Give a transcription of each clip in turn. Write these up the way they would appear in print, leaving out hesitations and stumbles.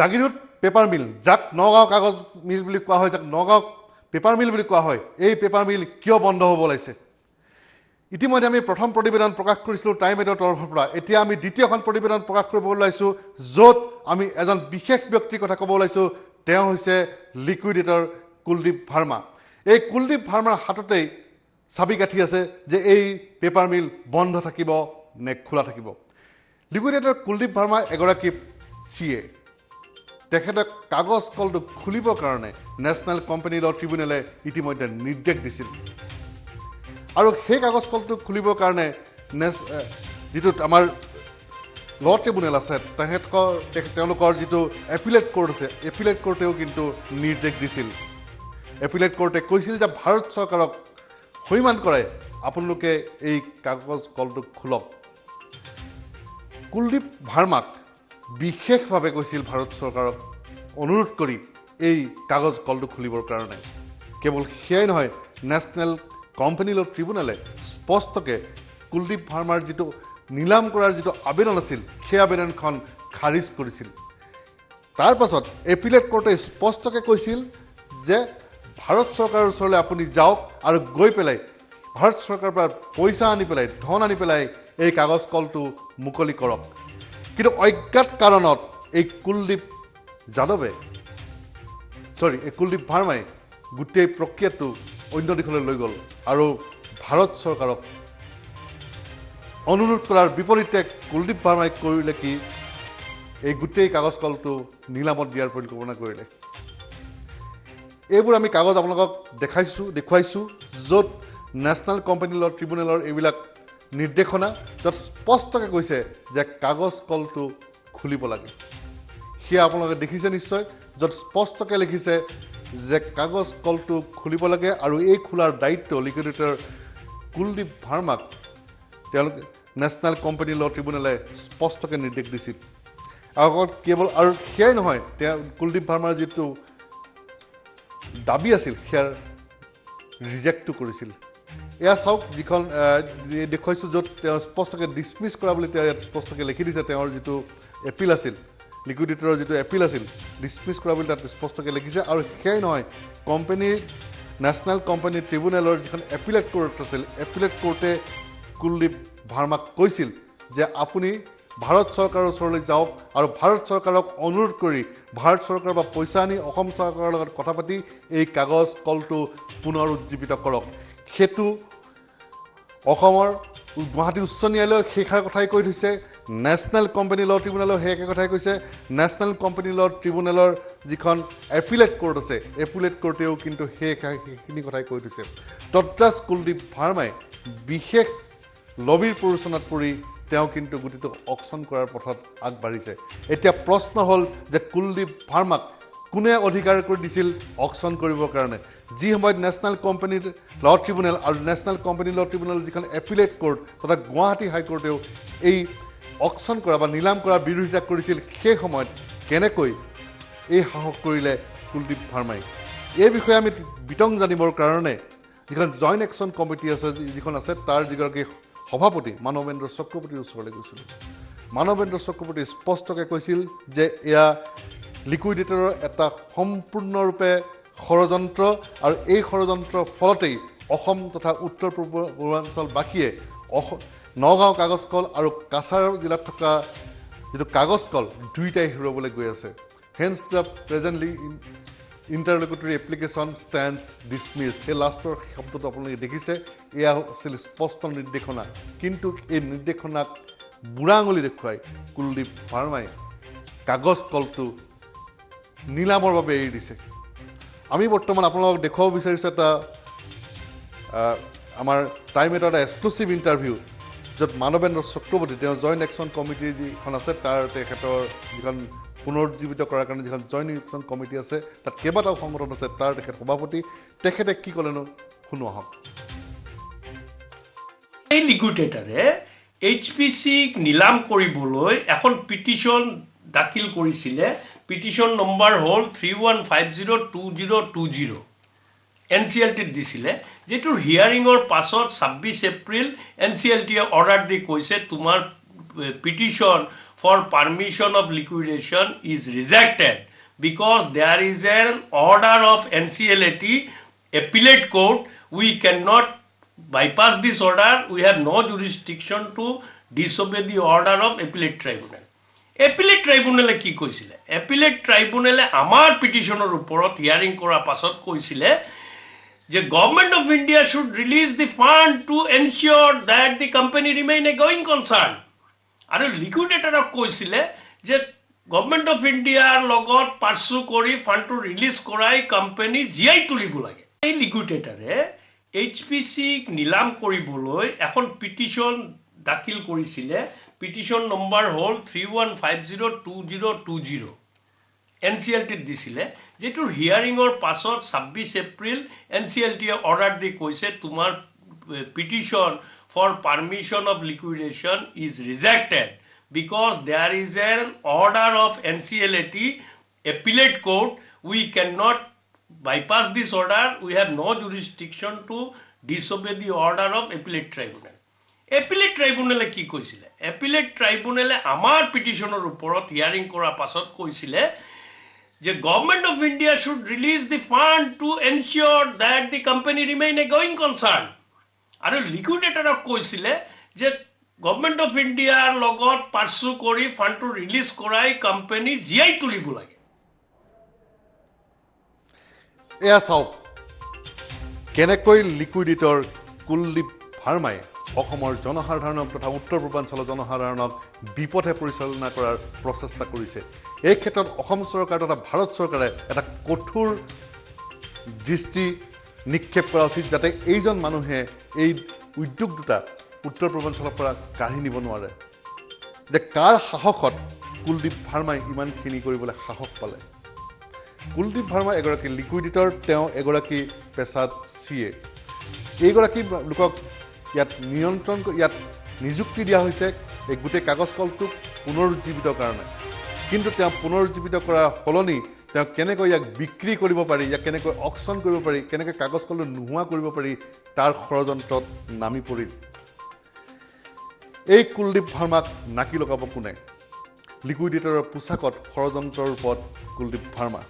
Jagiroad paper মিল, যাক নগাঁও কাগজ মিল বুলি কোৱা হয়, যাক নগাঁও পেপাৰ মিল বুলি কোৱা হয়, এই পেপাৰ মিল কিয় বন্ধ হ'ব লাগিছে? ইতিমধ্যে আমি প্ৰথম প্ৰতিবেদন প্ৰকাশ কৰিছিলোঁ টাইম-8ৰ তৰফৰ পৰা। এতিয়া আমি দ্বিতীয়খন প্ৰতিবেদন প্ৰকাশ কৰিব ওলাইছোঁ, য'ত আমি এজন বিশেষ ব্যক্তিৰ কথা ক'ব ওলাইছোঁ। তেওঁ হৈছে লিকুইডেটৰ কুলদীপ ভাৰ্মা। এই কুলদীপ ভাৰ্মাৰ হাততেই চাবিকাঠি আছে যে এই পেপাৰ মিল বন্ধ থাকিব নে খোলা থাকিব। লিকুইডেটৰ কুলদীপ ভাৰ্মা এগৰাকী CA। তেখেতক কাগজ কলটো খুলিবৰ কাৰণে নেশ্যনেল কোম্পানী ল ট্ৰিবিউনেলে ইতিমধ্যে নিৰ্দেশ দিছিল। আৰু সেই কাগজ কলটো খুলিবৰ কাৰণে যিটো আমাৰ ল ট্ৰিবিউনেল আছে, তেওঁলোকৰ যিটো এপিলেট কোৰ্ট আছে, এপিলেট কোৰ্টেও কিন্তু নিৰ্দেশ দিছিল। এপিলেট কোৰ্টে কৈছিল যে ভাৰত চৰকাৰক সৈমান কৰে আপোনালোকে এই কাগজ কলটো খোলক। কুলদীপ ভাৰ্মাক বিশেষভাৱে কৈছিল ভাৰত চৰকাৰক অনুৰোধ কৰি এই কাগজ কলটো খুলিবৰ কাৰণে। কেৱল সেয়াই নহয়, নেশ্যনেল কোম্পানী ল ট্ৰিবিউনেলে স্পষ্টকৈ কুলদীপ ভাৰ্মাৰ যিটো নিলাম কৰাৰ যিটো আবেদন আছিল, সেই আবেদনখন খাৰিজ কৰিছিল। তাৰ পাছত এপিলেট কোৰ্টে স্পষ্টকৈ কৈছিল যে ভাৰত চৰকাৰৰ ওচৰলৈ আপুনি যাওক আৰু গৈ পেলাই ভাৰত চৰকাৰৰ পৰা পইচা আনি পেলাই, ধন আনি পেলাই এই কাগজ কলটো মুকলি কৰক। কিন্তু অজ্ঞাত কাৰণত এই কুলদীপ ভাৰ্মাই গোটেই প্ৰক্ৰিয়াটো অন্য দিশলৈ লৈ গ'ল আৰু ভাৰত চৰকাৰক অনুৰোধ কৰাৰ বিপৰীতে কুলদীপ ভাৰ্মাই কৰিলে কি, এই গোটেই কাগজ কলটো নিলামত দিয়াৰ পৰিকল্পনা কৰিলে। এইবোৰ আমি কাগজ আপোনালোকক দেখুৱাইছোঁ, য'ত নেশ্যনেল কোম্পানী ল ট্ৰিবিউনেলৰ এইবিলাক নিৰ্দেশনা, য'ত স্পষ্টকৈ কৈছে যে কাগজ কলটো খুলিব লাগে। সেয়া আপোনালোকে দেখিছে নিশ্চয়, য'ত স্পষ্টকৈ লিখিছে যে কাগজ কলটো খুলিব লাগে আৰু এই খোলাৰ দায়িত্ব লিকুইডেটৰ কুলদীপ ভাৰ্মাক তেওঁলোকে নেশ্যনেল কোম্পানী ল ট্ৰিবিউনেলে স্পষ্টকৈ নিৰ্দেশ দিছিল। কেৱল আৰু সেয়াই নহয়, কুলদীপ ভাৰ্মাৰ যিটো দাবী আছিল সেয়া ৰিজেক্টো কৰিছিল। এয়া চাওক, যিখন দেখুৱাইছোঁ, য'ত তেওঁ স্পষ্টকৈ ডিছমিছ কৰা বুলি তেওঁ ইয়াত স্পষ্টকৈ লিখি দিছে। তেওঁৰ যিটো এপিল আছিল, লিকুইডেটৰৰ যিটো এপিল আছিল, ডিছমিছ কৰা বুলি তাত স্পষ্টকৈ লিখিছে। আৰু সেয়াই নহয়, নেশ্যনেল কোম্পানী ট্ৰিবিউনেলৰ যিখন এপিলেট কোৰ্ট আছিল, এপিলেট কোৰ্টে কুলদীপ ভাৰ্মাক কৈছিল যে আপুনি ভাৰত চৰকাৰৰ ওচৰলৈ যাওক আৰু ভাৰত চৰকাৰক অনুৰোধ কৰি ভাৰত চৰকাৰৰ পৰা পইচা আনি অসম চৰকাৰৰ লগত কথা পাতি এই কাগজ কলটো পুনৰ উজ্জীৱিত কৰক। সেইটো অসমৰ গুৱাহাটী উচ্চ ন্যায়ালয়ে সেইষাৰ কথাই কৈ থৈছে, নেশ্যনেল কোম্পানী ল ট্ৰিবিউনেলেও সেই একে কথাই কৈছে। নেশ্যনেল কোম্পানী ল ট্ৰিবিউনেলৰ যিখন এপিলেট কোৰ্ট আছে, এপিলেট কোৰ্টেও কিন্তু সেইখিনি কথাই কৈ থৈছে। তদ্ৰাজ কুলদীপ ভাৰ্মাই বিশেষ লবিৰ প্ৰৰোচনাত পৰি তেওঁ কিন্তু গোটেইটো অকশ্যন কৰাৰ পথত আগবাঢ়িছে। এতিয়া প্ৰশ্ন হ'ল যে কুলদীপ ভাৰ্মাক কোনে অধিকাৰ কৰি দিছিল অকশ্যন কৰিবৰ কাৰণে? যি সময়ত নেশ্যনেল কোম্পানী ল ট্ৰিবিউনেল আৰু নেশ্যনেল কোম্পানী ল ট্ৰিবিউনেল যিখন এপিলেট কোৰ্ট তথা গুৱাহাটী হাইকোৰ্টেও এই অকশ্যন কৰা বা নিলাম কৰাৰ বিৰোধিতা কৰিছিল, সেই সময়ত কেনেকৈ এই সাহস কৰিলে কুলদীপ ভাৰ্মাই? এই বিষয়ে আমি বিতং জানিবৰ কাৰণে যিখন জইণ্ট একশ্যন কমিটি আছে, যিখন আছে, তাৰ যিগৰাকী সভাপতি মানৱেন্দ্ৰ চক্ৰৱৰ্তীৰ ওচৰলৈ গৈছিলোঁ। মানৱেন্দ্ৰ চক্ৰৱৰ্তীয়ে স্পষ্টকৈ কৈছিল যে এয়া লিকুইডেটৰৰ এটা সম্পূৰ্ণৰূপে ষড়যন্ত্ৰ আৰু এই ষড়যন্ত্ৰৰ ফলতেই অসম তথা উত্তৰ পূৰ্বাঞ্চলবাসীয়ে নগাঁও কাগজ কল আৰু কাছাৰ জিলাত থকা যিটো কাগজ কল দুয়োটাই হেৰুৱাবলৈ গৈ আছে। Hence the presently interlocutory application stands dismissed. সেই লাষ্টৰ শব্দটো আপোনালোকে দেখিছে, এয়া আছিল স্পষ্ট নিৰ্দেশনা। কিন্তু এই নিৰ্দেশনাক বুঢ়া আঙুলি দেখুৱাই কুলদীপ ভাৰ্মাই কাগজ কলটো নিলামৰ বাবে এৰি দিছে। আমি বৰ্তমান আপোনালোকক দেখুৱাব বিচাৰিছোঁ এটা আমাৰ টাইম-8ৰ এটা এক্সক্লুচিভ ইণ্টাৰভিউ, য'ত মানৱেন্দ্ৰ চক্ৰৱৰ্তী, তেওঁ জইণ্ট একশ্যন কমিটি যিখন আছে, তেখেতৰ যিখন পুনৰুজ্জীৱিত কৰাৰ কাৰণে যিখন জইণ্ট একশ্যন কমিটি আছে, তাত কেইবাটাও সংগঠন আছে, তাৰ তেখেত সভাপতি। তেখেতে কি ক'লেনো শুনো আহক। এই লিকুইডেটৰে HPCক নিলাম কৰিবলৈ এখন পিটিশ্যন দাখিল কৰিছিলে। পিটিশ্যন নম্বৰ হ'ল 31502020 NCLTত দিছিলে, যিটোৰ হিয়াৰিঙৰ পাছত 26 এপ্ৰিল NCLTয়ে অৰ্ডাৰ দি কৈছে তোমাৰ petition for permission of liquidation is rejected because there is an order of NCLAT appellate court. We cannot bypass this order. We have no jurisdiction to disobey the order of appellate tribunal. Appellate tribunale কি কৈছিলে? Appellate tribunale আমাৰ পিটিশনৰ ওপৰত hearing কৰাৰ পাছত কৈছিলে যে Government of India should release the fund to ensure that the company remain a going concern আৰু লিকুইডেটৰক কৈছিলে যে গভৰ্নমেন্ট অফ ইণ্ডিয়াৰ লগত পাৰ্চু কৰি ফাণ্ডটো ৰিলিজ কৰাই কোম্পানী জিয়াই তুলিব লাগে এই লিকুইডেটৰে এইচপিসিক নিলাম কৰিবলৈ এখন পিটিশন দাখিল কৰিছিলে পিটিশন নম্বৰ হ'ল 31502020 এনচিএলটিত দিছিলে যেটোৰ হিয়াৰিঙৰ পাছত 26 এপ্ৰিল এনচিএলটিয়ে অৰ্ডাৰ দি কৈছে তোমাৰ petition for permission of liquidation is rejected because there is an order of NCLAT appellate court. We cannot bypass this order. We have no jurisdiction to disobey the order of appellate tribunal. Appellate tribunal কি কৈছিলে? Appellate tribunal আমাৰ পিটিশনৰ ওপৰত hearing কৰাৰ পাছত কৈছিলে যে Government of India should release the fund to ensure that the company remain a going concern আৰু লিকুইডেটৰক কৈছিলে যে গভৰ্নমেন্ট অফ ইণ্ডিয়াৰ লগত পাৰ্চু কৰি ফাণ্ডটো ৰিলিজ কৰাই কোম্পানী জিয়াই তুলিব লাগে এয়া চাওক কেনেকৈ লিকুইডেটৰ কুলদীপ ভাৰ্মাই অসমৰ জনসাধাৰণক তথা উত্তৰ পূৰ্বাঞ্চলৰ জনসাধাৰণক বিপথে পৰিচালনা কৰাৰ প্ৰচেষ্টা কৰিছে এই ক্ষেত্ৰত অসম চৰকাৰ তথা ভাৰত চৰকাৰে এটা কঠোৰ দৃষ্টি নিক্ষেপ কৰা উচিত যাতে এইজন মানুহে এই উদ্যোগ দুটা উত্তৰ পূৰ্বাঞ্চলৰ পৰা কাঢ়ি নিব নোৱাৰে যে কাৰ সাহসত কুলদীপ ভাৰ্মাই ইমানখিনি কৰিবলৈ সাহস পালে কুলদীপ ভাৰ্মা এগৰাকী লিকুইডেটৰ তেওঁ এগৰাকী পেছাত চিএ এইগৰাকী লোকক ইয়াত নিয়ন্ত্ৰণ ইয়াত নিযুক্তি দিয়া হৈছে এই গোটেই কাগজ কলটোক পুনৰুজ্জীৱিত কাৰণে কিন্তু তেওঁ পুনৰুজ্জীৱিত কৰাৰ সলনি তেওঁ কেনেকৈ ইয়াক বিক্ৰী কৰিব পাৰি ইয়াক কেনেকৈ অকশ্যন কৰিব পাৰি কেনেকৈ কাগজ কলটো নোহোৱা কৰিব পাৰি তাৰ ষড়যন্ত্ৰত নামি পৰিল এই কুলদীপ ভাৰ্মাক নাকি লগাব কোনে লিকুইডেটৰৰ পোছাকত ষড়যন্ত্ৰৰ ৰূপত কুলদীপ ভাৰ্মা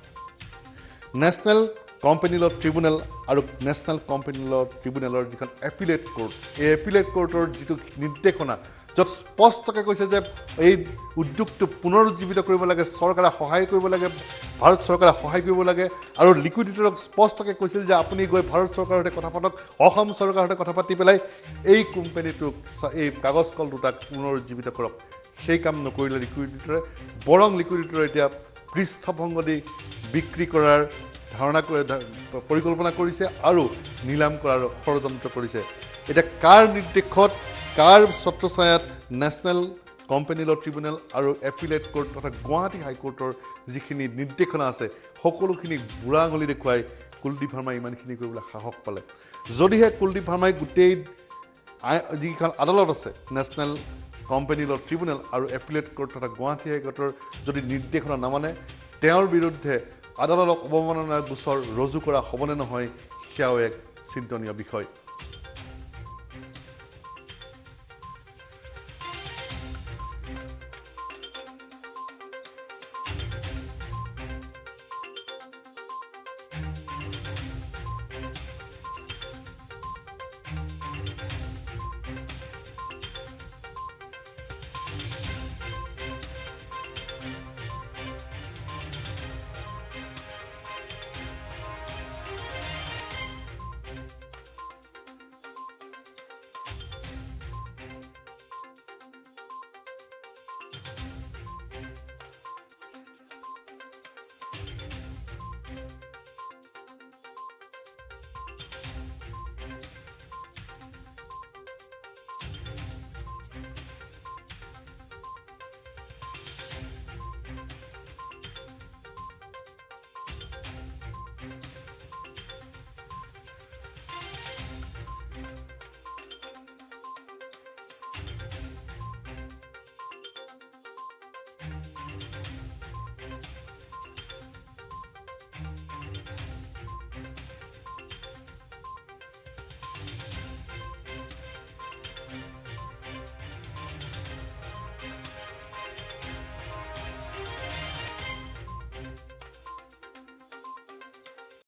নেশ্যনেল কোম্পানী ল ট্ৰিব্যুনেল আৰু নেশ্যনেল কোম্পানী ল ট্ৰিব্যুনেলৰ যিখন এপিলেট কোৰ্ট এই এপিলেট কোৰ্টৰ যিটো নিৰ্দেশনা য'ত স্পষ্টকৈ কৈছে যে এই উদ্যোগটো পুনৰুজ্জীৱিত কৰিব লাগে চৰকাৰে সহায় কৰিব লাগে ভাৰত চৰকাৰে সহায় কৰিব লাগে আৰু লিকুইডিটৰক স্পষ্টকৈ কৈছিল যে আপুনি গৈ ভাৰত চৰকাৰৰ সৈতে কথা পাতক অসম চৰকাৰৰ সৈতে কথা পাতি পেলাই এই কোম্পানীটোক এই কাগজ কল দুটাক পুনৰুজ্জীৱিত কৰক সেই কাম নকৰিলে লিকুইডিটৰে বৰং লিকুইডিটৰে এতিয়া পৃষ্ঠভংগ দি বিক্ৰী কৰাৰ ধাৰণা পৰিকল্পনা কৰিছে আৰু নিলাম কৰাৰ ষড়যন্ত্ৰ কৰিছে এতিয়া কাৰ নিৰ্দেশত কাৰ ছত্ৰছায়াত নেশ্যনেল কোম্পানী ল ট্ৰিব্যুনেল আৰু এপিলেট কোৰ্ট তথা গুৱাহাটী হাইকোৰ্টৰ যিখিনি নিৰ্দেশনা আছে সকলোখিনি বুঢ়া আঙুলি দেখুৱাই কুলদীপ ভাৰ্মাই ইমানখিনি কৰিবলৈ সাহস পালে যদিহে কুলদীপ ভাৰ্মাই গোটেই যিখন আদালত আছে নেশ্যনেল কোম্পানী ল ট্ৰিব্যুনেল আৰু এপিলেট কোৰ্ট তথা গুৱাহাটী হাইকোৰ্টৰ যদি নিৰ্দেশনা নামানে তেওঁৰ বিৰুদ্ধে আদালতক অৱমাননাৰ গোচৰ ৰুজু কৰা হ'বনে নহয় সেয়াও এক চিন্তনীয় বিষয়